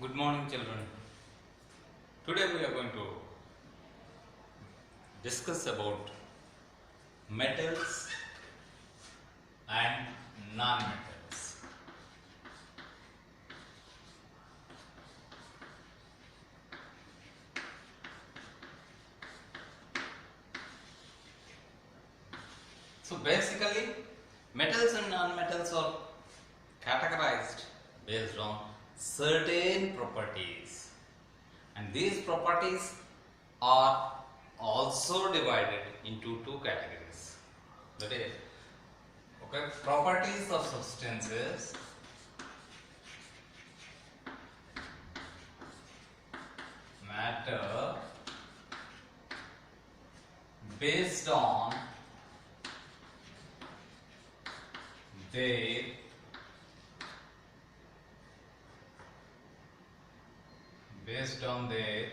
Good morning, children. Today we are going to discuss about metals and non-metals. So basically, metals and non-metals are categorized based on certain properties, and these properties are also divided into two categories. That is, okay, properties of substances matter based on their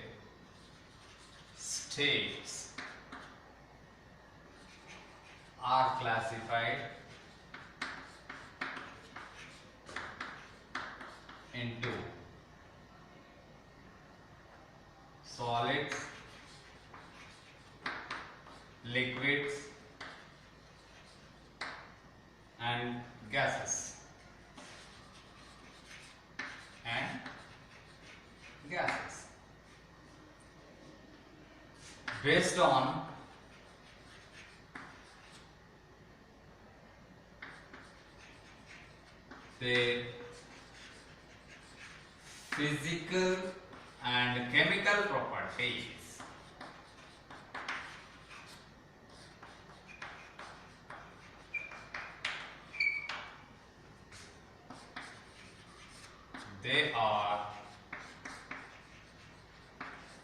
states are classified into solids, liquids and gases. Based on their physical and chemical properties, they are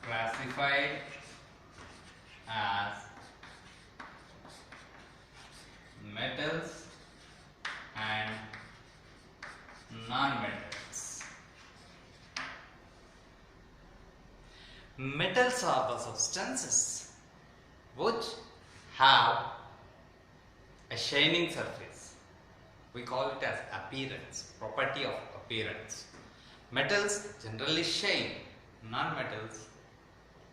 classified as metals and non-metals. Metals are the substances which have a shining surface. We call it as appearance, property of appearance. Metals generally shine. Non-metals,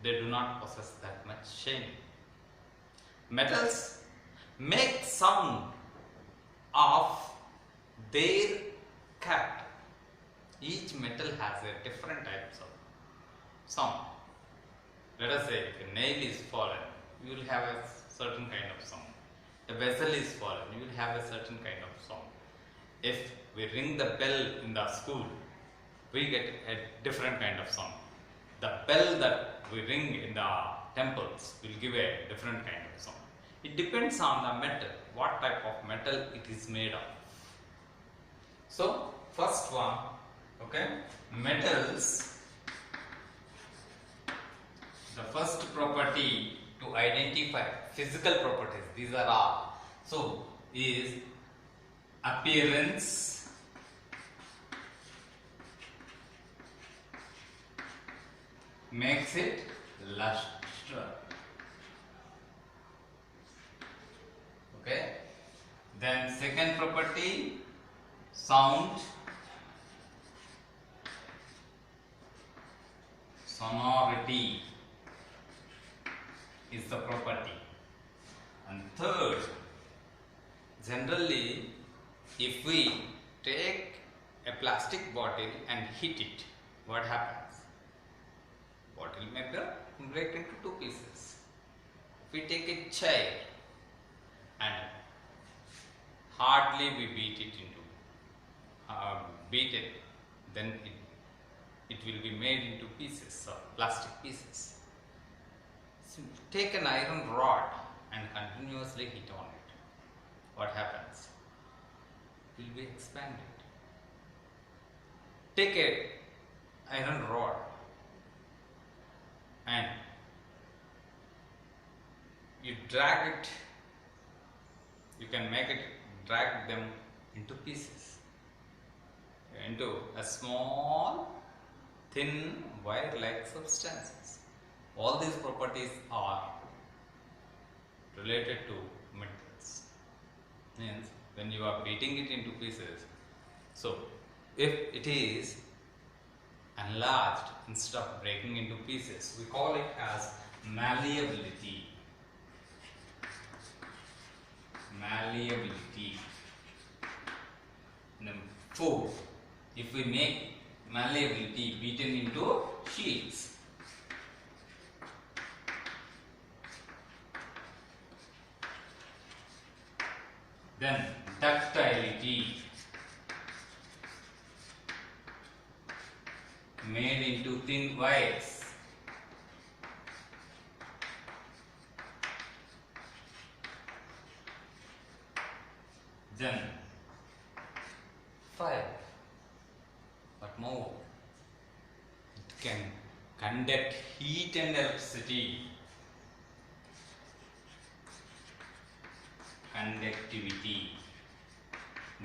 they do not possess that much shining. Metals make sound of their character. Each metal has a different types of sound. Let us say if a nail is fallen, you will have a certain kind of sound. A vessel is fallen, you will have a certain kind of sound. If we ring the bell in the school, we get a different kind of sound. The bell that we ring in the temples will give a different kind of sound. It depends on the metal, what type of metal it is made of. So, first one, okay, metals. The first property to identify physical properties, these are all. So, is appearance, makes it luster. Okay. Then second property, sound, sonority is the property. And third, generally if we take a plastic bottle and hit it, what happens? Bottle may break into two pieces. If we take a chair and hardly we beat it, then it will be made into pieces of plastic pieces. So take an iron rod and continuously hit on it. What happens? It will be expanded. Take a iron rod and you drag it, you can make it drag them into pieces, into a small thin wire like substances. All these properties are related to metals. Means when you are beating it into pieces, so if it is enlarged instead of breaking into pieces. We call it as malleability. Malleability. Number 4. If we make malleability beaten into sheets, then ductility made into thin wires. Then 5. But more, it can conduct heat and electricity. Conductivity.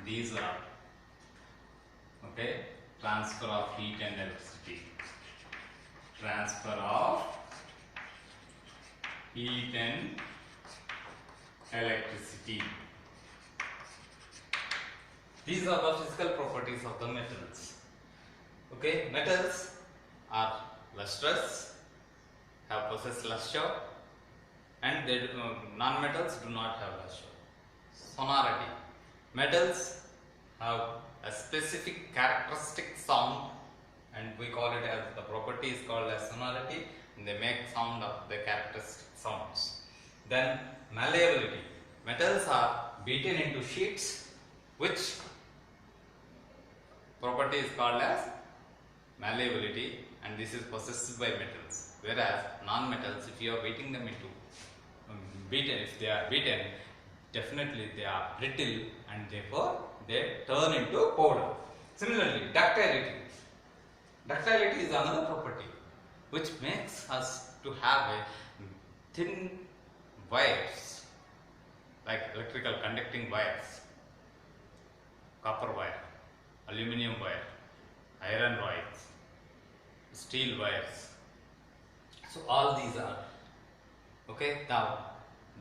These are transfer of heat and electricity. Transfer of heat and electricity. These are the physical properties of the metals. Metals are lustrous, possess luster, and non-metals do not have luster. Sonority. Metals have a specific characteristic sound, and we call it as, the property is called as sonority, and they make sound of the characteristic sounds. Then malleability. Metals are beaten into sheets, which property is called as malleability, and this is possessed by metals. Whereas non-metals, if you are beating them into if they are beaten, definitely they are brittle, and therefore they turn into powder. Similarly, ductility. Ductility is another property which makes us to have a thin wires, like electrical conducting wires, copper wire, aluminum wire, iron wires, steel wires. So all these are the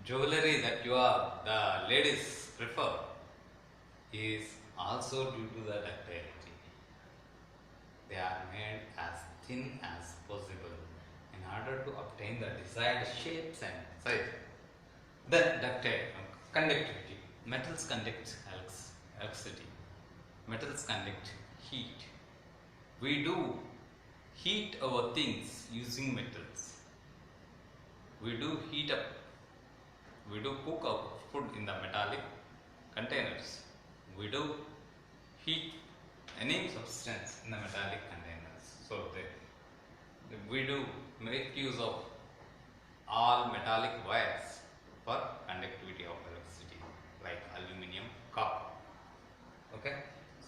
jewelry that the ladies prefer is also due to the ductility. They are made as thin as possible in order to obtain the desired shapes and size. Then conductivity. Metals conduct electricity. Metals conduct heat. We do heat our things using metals. We do heat up. We do cook our food in the metallic containers. We do heat any substance in the metallic containers. So we do make use of all metallic wires for conductivity of electricity, like aluminum, copper.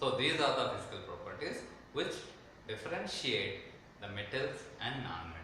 So these are the physical properties which differentiate the metals and non-metals.